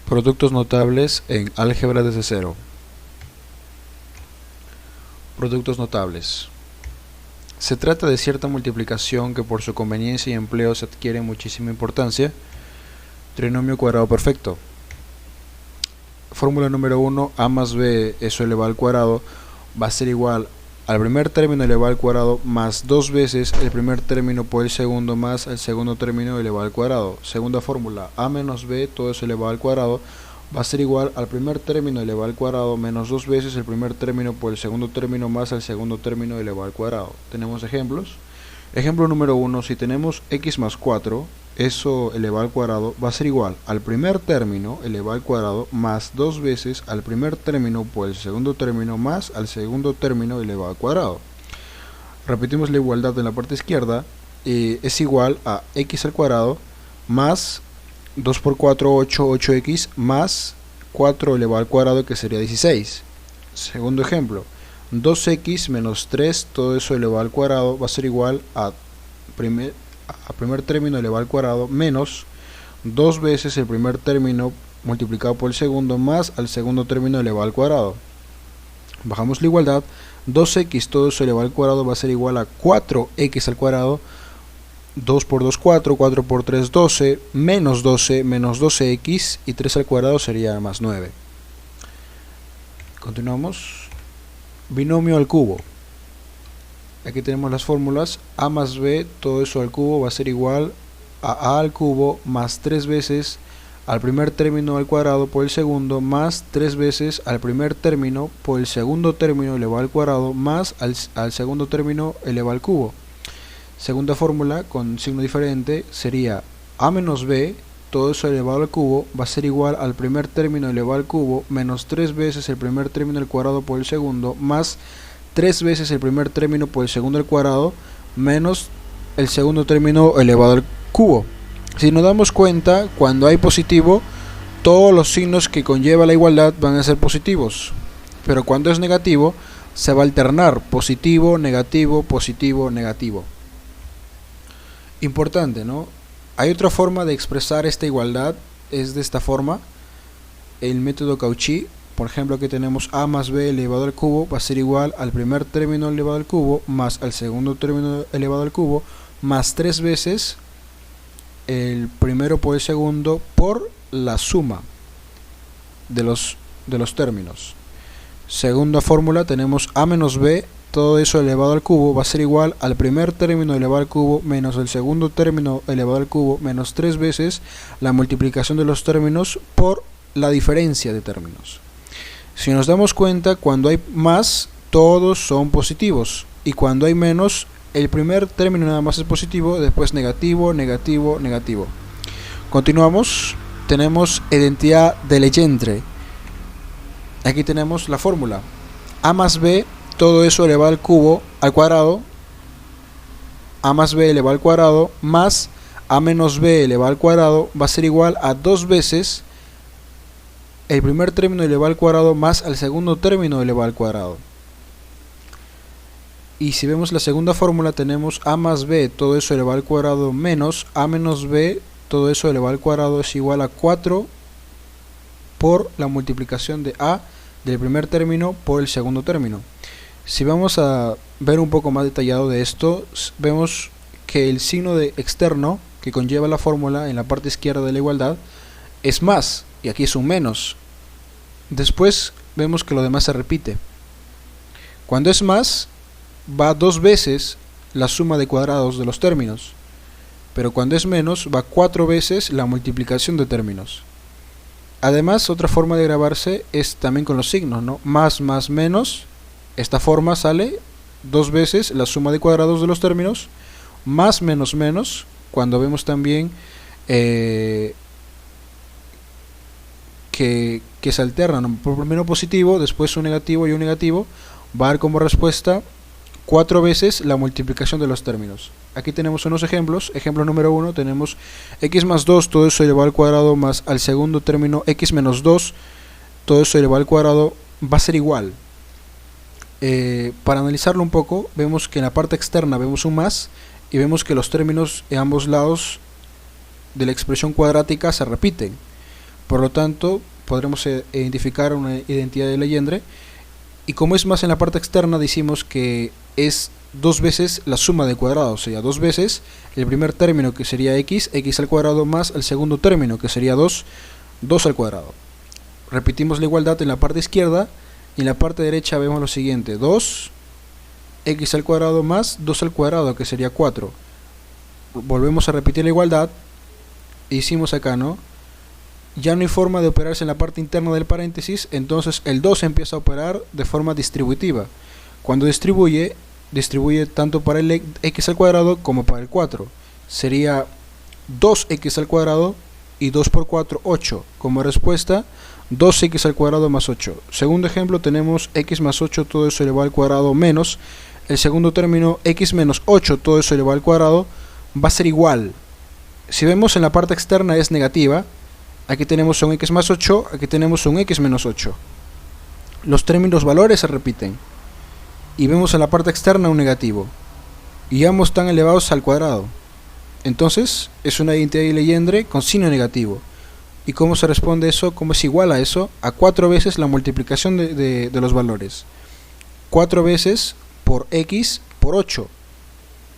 Productos notables en álgebra desde cero. Productos notables. Se trata de cierta multiplicación que por su conveniencia y empleo se adquiere muchísima importancia. Trinomio cuadrado perfecto. Fórmula número 1, a más b eso elevado al cuadrado va a ser igual al primer término elevado al cuadrado más dos veces el primer término por el segundo más el segundo término elevado al cuadrado. Segunda fórmula, a menos b todo eso elevado al cuadrado va a ser igual al primer término elevado al cuadrado menos dos veces el primer término por el segundo término más el segundo término elevado al cuadrado. Tenemos ejemplos. Ejemplo número 1, si tenemos x más 4, eso elevado al cuadrado va a ser igual al primer término elevado al cuadrado más dos veces al primer término por el segundo término más al segundo término elevado al cuadrado. Repetimos la igualdad en la parte izquierda, es igual a x al cuadrado más 2 por 4, 8, 8x más 4 elevado al cuadrado que sería 16. Segundo ejemplo, 2x menos 3, todo eso elevado al cuadrado va a ser igual a primer término elevado al cuadrado menos dos veces el primer término multiplicado por el segundo más al segundo término elevado al cuadrado. Bajamos la igualdad, 2x todo eso elevado al cuadrado va a ser igual a 4x al cuadrado, 2 por 2 4, 4 por 3 12, menos 12 menos 12x y 3 al cuadrado sería más 9. Continuamos. Binomio al cubo. Aquí tenemos las fórmulas. A más b, todo eso al cubo va a ser igual a al cubo más 3 veces al primer término al cuadrado por el segundo más 3 veces al primer término por el segundo término elevado al cuadrado más al segundo término elevado al cubo. Segunda fórmula con signo diferente sería a menos b, todo eso elevado al cubo va a ser igual al primer término elevado al cubo menos 3 veces el primer término al cuadrado por el segundo más 3 veces el primer término por el segundo al cuadrado menos el segundo término elevado al cubo. Si nos damos cuenta, cuando hay positivo, todos los signos que conlleva la igualdad van a ser positivos, pero cuando es negativo, se va a alternar positivo, negativo, positivo, negativo. Importante, ¿no? Hay otra forma de expresar esta igualdad, es de esta forma, el método Cauchy. Por ejemplo, aquí tenemos a más b elevado al cubo va a ser igual al primer término elevado al cubo más al segundo término elevado al cubo más 3 veces el primero por el segundo por la suma de los términos. Segunda fórmula, tenemos a menos b todo eso elevado al cubo va a ser igual al primer término elevado al cubo menos el segundo término elevado al cubo menos 3 veces la multiplicación de los términos por la diferencia de términos. Si nos damos cuenta, cuando hay más, todos son positivos, y cuando hay menos, el primer término nada más es positivo, después negativo, negativo, negativo. Continuamos, tenemos identidad de Legendre. Aquí tenemos la fórmula, a más b, todo eso elevado al cubo, al cuadrado, a más b elevado al cuadrado, más a menos b elevado al cuadrado, va a ser igual a dos veces el primer término elevado al cuadrado más al segundo término elevado al cuadrado. Y si vemos la segunda fórmula, tenemos a más b, todo eso elevado al cuadrado, menos a menos b, todo eso elevado al cuadrado es igual a 4 por la multiplicación de a del primer término por el segundo término. Si vamos a ver un poco más detallado de esto, vemos que el signo de externo que conlleva la fórmula en la parte izquierda de la igualdad es más, y aquí es un menos. Después vemos que lo demás se repite. Cuando es más, va dos veces la suma de cuadrados de los términos, pero cuando es menos, va 4 veces la multiplicación de términos. Además, otra forma de grabarse es también con los signos, ¿no? Más, menos. Esta forma sale dos veces la suma de cuadrados de los términos, más, menos, menos, cuando vemos también que se alternan, ¿no? Primero positivo, después un negativo y un negativo, va a dar como respuesta 4 veces la multiplicación de los términos. Aquí tenemos unos ejemplos. Ejemplo número 1, tenemos x más 2, todo eso elevado al cuadrado, más al segundo término x menos 2, todo eso elevado al cuadrado, va a ser igual. Para analizarlo un poco, vemos que en la parte externa vemos un más y vemos que los términos en ambos lados de la expresión cuadrática se repiten. Por lo tanto, podremos identificar una identidad de Legendre. Y como es más en la parte externa, decimos que es dos veces la suma de cuadrados, o sea, dos veces el primer término, que sería x al cuadrado, más el segundo término, que sería 2 al cuadrado. Repetimos la igualdad en la parte izquierda, y en la parte derecha vemos lo siguiente: 2 x al cuadrado más 2 al cuadrado, que sería 4. Volvemos a repetir la igualdad, y hicimos acá, ¿no? Ya no hay forma de operarse en la parte interna del paréntesis, entonces el 2 empieza a operar de forma distributiva. Cuando distribuye tanto para el x al cuadrado como para el 4. Sería 2x al cuadrado y 2 por 4, 8. Como respuesta, 2x al cuadrado más 8. Segundo ejemplo, tenemos x más 8, todo eso elevado al cuadrado, menos el segundo término, x menos 8, todo eso elevado al cuadrado, va a ser igual. Si vemos en la parte externa es negativa. Aquí tenemos un x más 8, aquí tenemos un x menos 8. Los términos valores se repiten. Y vemos en la parte externa un negativo. Y ambos están elevados al cuadrado. Entonces, es una identidad de Legendre con signo negativo. ¿Y cómo se responde eso? ¿Cómo es igual a eso? A 4 veces la multiplicación de los valores. 4 veces por x por 8.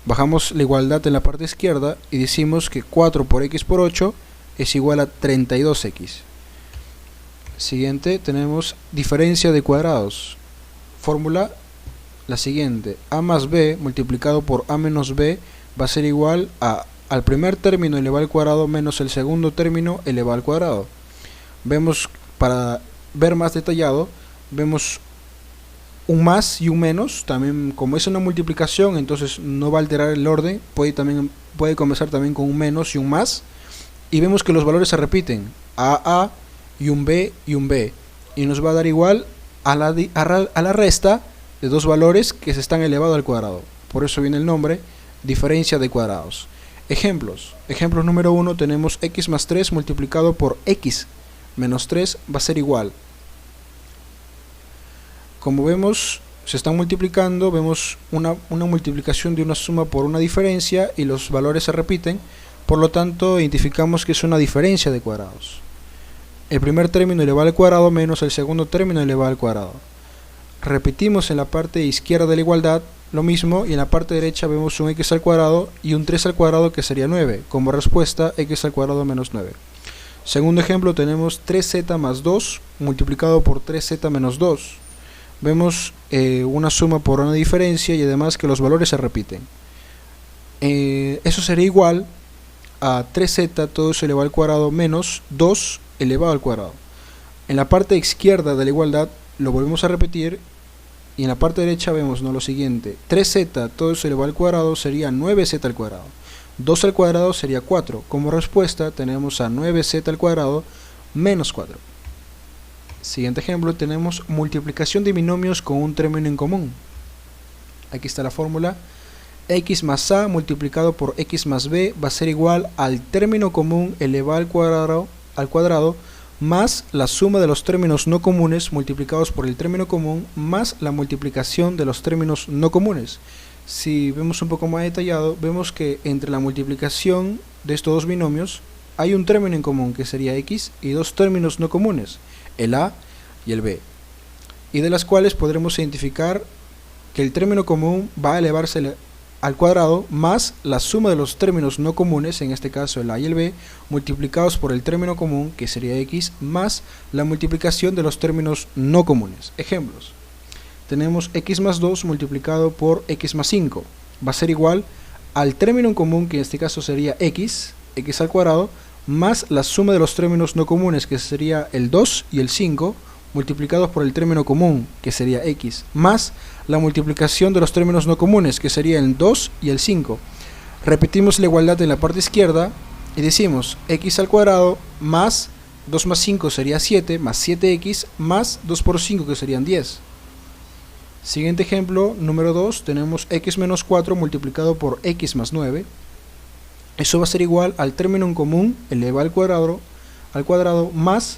Bajamos la igualdad en la parte izquierda y decimos que 4 por x por 8 es igual a 32x. Siguiente, tenemos diferencia de cuadrados. Fórmula la siguiente: a más b multiplicado por a menos b va a ser igual al primer término elevado al cuadrado menos el segundo término elevado al cuadrado. Vemos, para ver más detallado, vemos un más y un menos. También, como es una multiplicación, entonces no va a alterar el orden. Puede comenzar también con un menos y un más. Y vemos que los valores se repiten, a y un b, y nos va a dar igual a la resta de dos valores que se están elevado al cuadrado. Por eso viene el nombre diferencia de cuadrados. Ejemplos número 1, tenemos x más 3 multiplicado por x menos 3 va a ser igual. Como vemos, se están multiplicando, vemos una multiplicación de una suma por una diferencia, y los valores se repiten. Por lo tanto, identificamos que es una diferencia de cuadrados. El primer término elevado al cuadrado menos el segundo término elevado al cuadrado. Repetimos en la parte izquierda de la igualdad lo mismo, y en la parte derecha vemos un x al cuadrado y un 3 al cuadrado, que sería 9. Como respuesta, x al cuadrado menos 9. Segundo ejemplo, tenemos 3z más 2 multiplicado por 3z menos 2. Vemos una suma por una diferencia, y además que los valores se repiten. Eso sería igual a 3z todo eso elevado al cuadrado menos 2 elevado al cuadrado. En la parte izquierda de la igualdad lo volvemos a repetir, y en la parte derecha vemos lo siguiente: 3z todo eso elevado al cuadrado sería 9z al cuadrado. 2 al cuadrado sería 4. Como respuesta tenemos a 9z al cuadrado menos 4. Siguiente ejemplo, tenemos multiplicación de binomios con un término en común. Aquí está la fórmula: x más a multiplicado por x más b va a ser igual al término común elevado al cuadrado más la suma de los términos no comunes multiplicados por el término común más la multiplicación de los términos no comunes. Si vemos un poco más detallado, vemos que entre la multiplicación de estos dos binomios hay un término en común, que sería x, y dos términos no comunes, el a y el b, y de las cuales podremos identificar que el término común va a elevarse al cuadrado más la suma de los términos no comunes, en este caso el a y el b, multiplicados por el término común, que sería x, más la multiplicación de los términos no comunes. Ejemplos: tenemos x más 2 multiplicado por x más 5 va a ser igual al término en común, que en este caso sería x al cuadrado, más la suma de los términos no comunes, que sería el 2 y el 5, multiplicados por el término común, que sería x, más la multiplicación de los términos no comunes, que sería el 2 y el 5. Repetimos la igualdad en la parte izquierda y decimos x al cuadrado más 2 más 5 sería 7, más 7x, más 2 por 5, que serían 10. Siguiente ejemplo, número 2, tenemos x menos 4 multiplicado por x más 9. Eso va a ser igual al término en común elevado al cuadrado más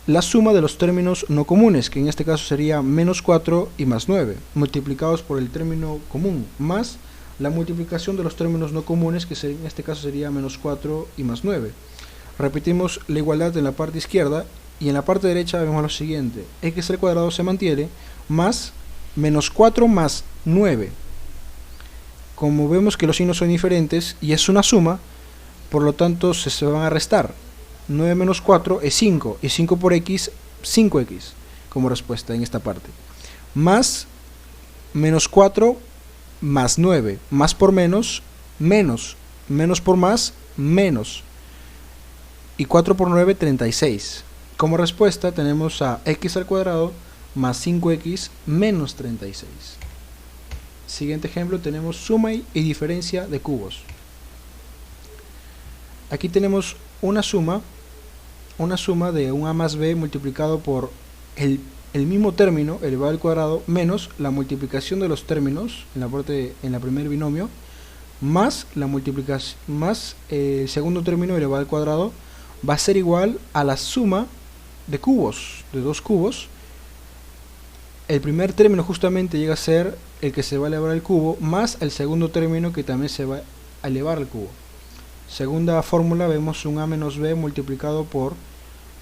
la suma de los términos no comunes, que en este caso sería menos 4 y más 9, multiplicados por el término común, más la multiplicación de los términos no comunes, que en este caso sería menos 4 y más 9. Repetimos la igualdad en la parte izquierda y en la parte derecha vemos lo siguiente: x al cuadrado se mantiene más menos 4 más 9. Como vemos que los signos son diferentes y es una suma, por lo tanto se van a restar. 9 menos 4 es 5 y 5 por x, 5x como respuesta en esta parte. Más menos 4 más 9, más por menos, menos, menos por más, menos, y 4 por 9, 36. Como respuesta tenemos a x al cuadrado más 5x menos 36. Siguiente ejemplo, tenemos suma y diferencia de cubos. Aquí tenemos una suma de un a más b multiplicado por el mismo término elevado al cuadrado menos la multiplicación de los términos en la primer binomio más la multiplicación más el segundo término elevado al cuadrado va a ser igual a la suma de cubos, de dos cubos. El primer término justamente llega a ser el que se va a elevar al cubo más el segundo término que también se va a elevar al cubo. Segunda fórmula, vemos un a menos b multiplicado por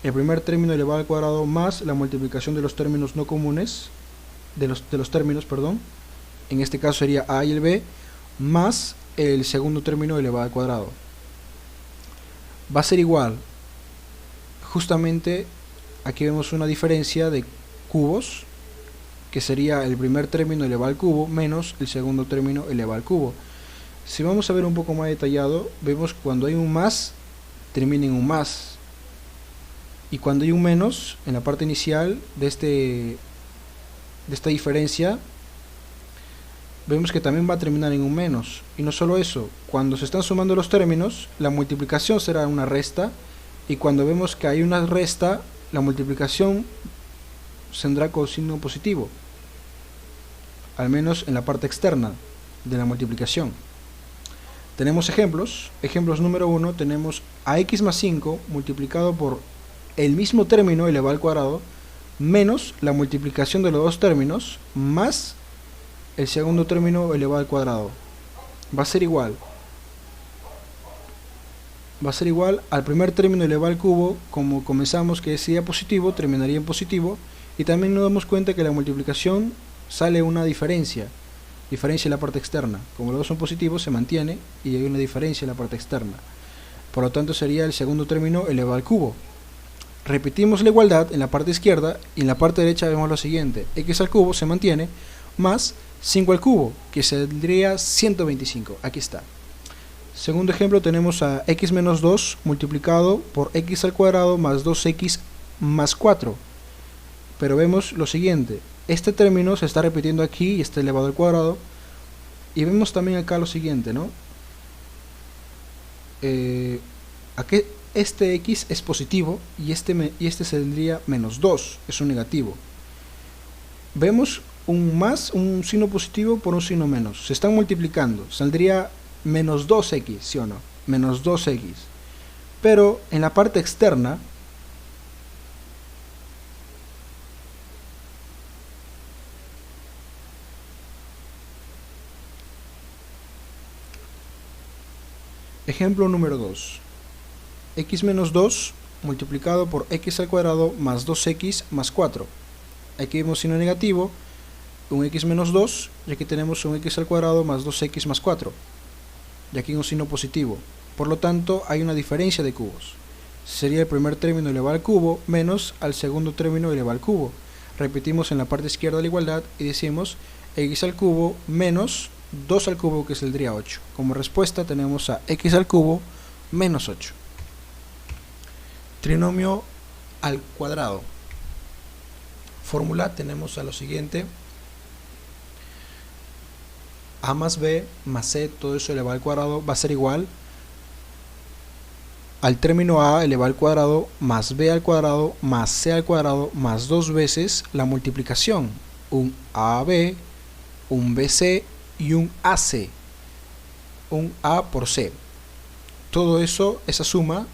el primer término elevado al cuadrado más la multiplicación de los términos no comunes, de los términos, perdón, en este caso sería a y el b, más el segundo término elevado al cuadrado. Va a ser igual, justamente aquí vemos una diferencia de cubos, que sería el primer término elevado al cubo menos el segundo término elevado al cubo. Si vamos a ver un poco más detallado, vemos que cuando hay un más, termina en un más. Y cuando hay un menos, en la parte inicial de esta diferencia, vemos que también va a terminar en un menos. Y no solo eso, cuando se están sumando los términos, la multiplicación será una resta. Y cuando vemos que hay una resta, la multiplicación tendrá con signo positivo, al menos en la parte externa de la multiplicación. Tenemos ejemplos. Ejemplos número 1, tenemos a x más 5 multiplicado por el mismo término elevado al cuadrado menos la multiplicación de los dos términos más el segundo término elevado al cuadrado. Va a ser igual al primer término elevado al cubo. Como comenzamos que sería positivo, terminaría en positivo, y también nos damos cuenta que la multiplicación sale una diferencia en la parte externa. Como los dos son positivos, se mantiene y hay una diferencia en la parte externa. Por lo tanto sería el segundo término elevado al cubo. Repetimos la igualdad en la parte izquierda y en la parte derecha vemos lo siguiente: x al cubo se mantiene más 5 al cubo, que saldría 125. Aquí está. Segundo ejemplo, tenemos a x menos 2 multiplicado por x al cuadrado más 2x más 4. Pero vemos lo siguiente: este término se está repitiendo aquí y está elevado al cuadrado. Y vemos también acá lo siguiente, ¿no? Aquí este x es positivo y este saldría menos 2, es un negativo. Vemos un signo positivo por un signo menos, se están multiplicando, saldría menos 2x, ¿sí o no? Menos 2x. Pero en la parte externa, ejemplo número 2, x menos 2 multiplicado por x al cuadrado más 2x más 4. Aquí vemos signo negativo, un x menos 2, y aquí tenemos un x al cuadrado más 2x más 4. Y aquí un signo positivo. Por lo tanto, hay una diferencia de cubos. Sería el primer término elevado al cubo menos al segundo término elevado al cubo. Repetimos en la parte izquierda la igualdad y decimos x al cubo menos 2 al cubo, que saldría 8. Como respuesta tenemos a x al cubo menos 8. Trinomio al cuadrado. Fórmula, tenemos a lo siguiente: a más b más c, todo eso elevado al cuadrado, va a ser igual al término a elevado al cuadrado más b al cuadrado más c al cuadrado más dos veces la multiplicación, un ab, un bc y un ac, un a por c. Todo eso, esa suma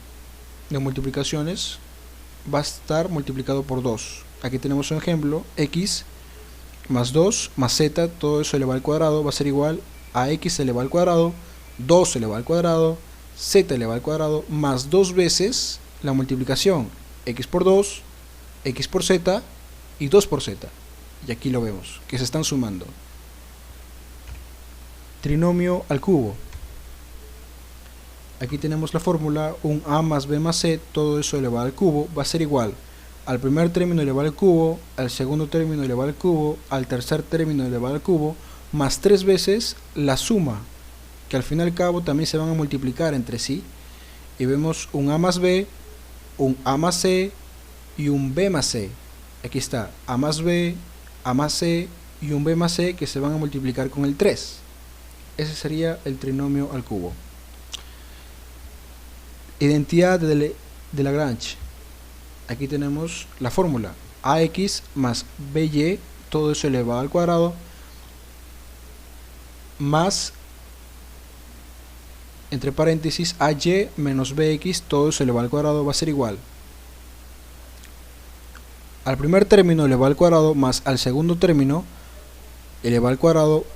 de multiplicaciones va a estar multiplicado por 2. Aquí tenemos un ejemplo: x más 2 más z, todo eso elevado al cuadrado, va a ser igual a x elevado al cuadrado, 2 elevado al cuadrado, z elevado al cuadrado más 2 veces la multiplicación x por 2, x por z y 2 por z. Y aquí lo vemos, que se están sumando. Trinomio al cubo. Aquí tenemos la fórmula, un a más b más c, todo eso elevado al cubo, va a ser igual al primer término elevado al cubo, al segundo término elevado al cubo, al tercer término elevado al cubo, más 3 veces la suma, que al fin y al cabo también se van a multiplicar entre sí, y vemos un a más b, un a más c y un b más c. Aquí está a más b, a más c y un b más c que se van a multiplicar con el 3. Ese sería el trinomio al cubo. Identidad de Lagrange. Aquí tenemos la fórmula ax más by, todo eso elevado al cuadrado, más, entre paréntesis, ay menos bx, todo eso elevado al cuadrado, va a ser igual al primer término elevado al cuadrado más al segundo término elevado al cuadrado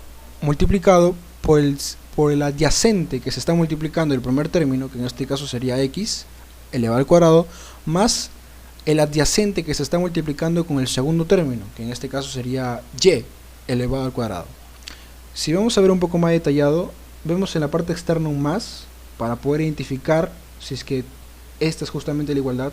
multiplicado por el adyacente que se está multiplicando el primer término, que en este caso sería x elevado al cuadrado, más el adyacente que se está multiplicando con el segundo término, que en este caso sería y elevado al cuadrado. Si vamos a ver un poco más detallado, vemos en la parte externa un más, para poder identificar si es que esta es justamente la igualdad,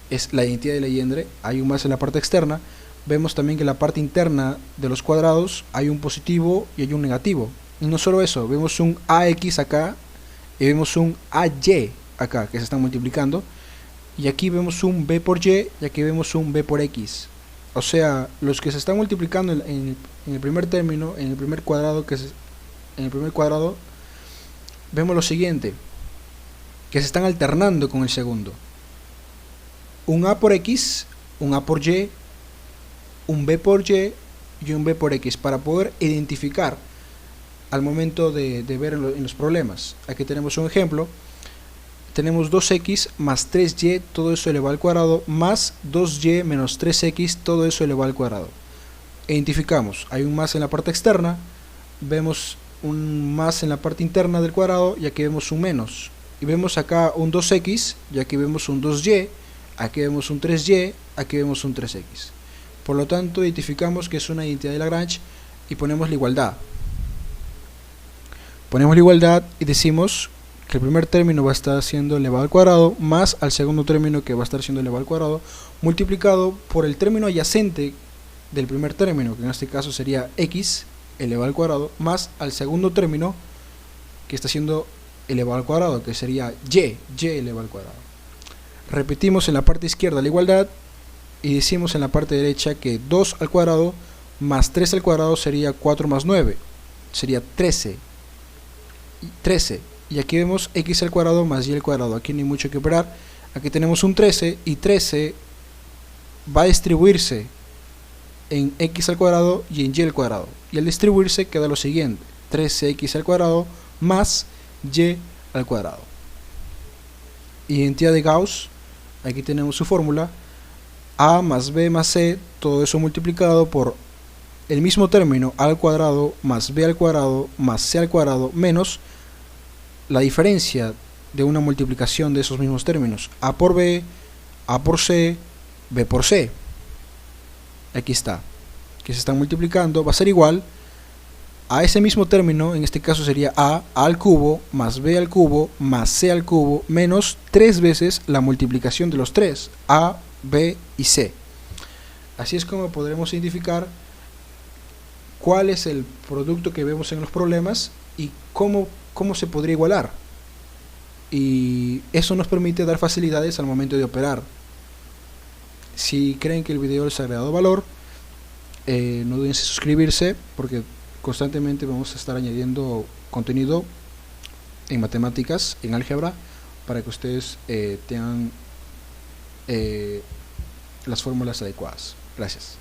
es la identidad de Legendre, hay un más en la parte externa. Vemos también que en la parte interna de los cuadrados hay un positivo y hay un negativo. Y no solo eso, vemos un ax acá y vemos un ay acá que se están multiplicando, y aquí vemos un b por y y aquí vemos un b por x. O sea, los que se están multiplicando en el primer término, en el primer cuadrado, vemos lo siguiente, que se están alternando con el segundo. Un a por x, un a por y, un b por y y un b por x, para poder identificar al momento de ver en los problemas. Aquí tenemos un ejemplo. Tenemos 2x más 3y, todo eso elevado al cuadrado, más 2y menos 3x, todo eso elevado al cuadrado. Identificamos, hay un más en la parte externa, vemos un más en la parte interna del cuadrado, y aquí vemos un menos. Y vemos acá un 2x, y aquí vemos un 2y, aquí vemos un 3y, aquí vemos un 3x. Por lo tanto, identificamos que es una identidad de Lagrange y ponemos la igualdad. Ponemos la igualdad y decimos que el primer término va a estar siendo elevado al cuadrado más al segundo término, que va a estar siendo elevado al cuadrado, multiplicado por el término adyacente del primer término, que en este caso sería x elevado al cuadrado, más al segundo término que está siendo elevado al cuadrado, que sería y elevado al cuadrado. Repetimos en la parte izquierda la igualdad y decimos en la parte derecha que 2 al cuadrado más 3 al cuadrado sería 4 más 9, sería 13. Y aquí vemos x al cuadrado más y al cuadrado. Aquí no hay mucho que operar. Aquí tenemos un 13 y 13 va a distribuirse en x al cuadrado y en y al cuadrado. Y al distribuirse queda lo siguiente: 13x al cuadrado más y al cuadrado. Identidad de Gauss. Aquí tenemos su fórmula: a más b más c, todo eso multiplicado por el mismo término a al cuadrado más b al cuadrado más c al cuadrado menos la diferencia de una multiplicación de esos mismos términos, a por b, a por c, b por c. Aquí está, que se están multiplicando, va a ser igual a ese mismo término, en este caso sería a al cubo más b al cubo más c al cubo menos 3 veces la multiplicación de los tres, a, b y c. Así es como podremos identificar cuál es el producto que vemos en los problemas y cómo se podría igualar. Y eso nos permite dar facilidades al momento de operar. Si creen que el video les ha agregado valor, no duden en suscribirse, porque constantemente vamos a estar añadiendo contenido en matemáticas, en álgebra, para que ustedes tengan las fórmulas adecuadas. Gracias.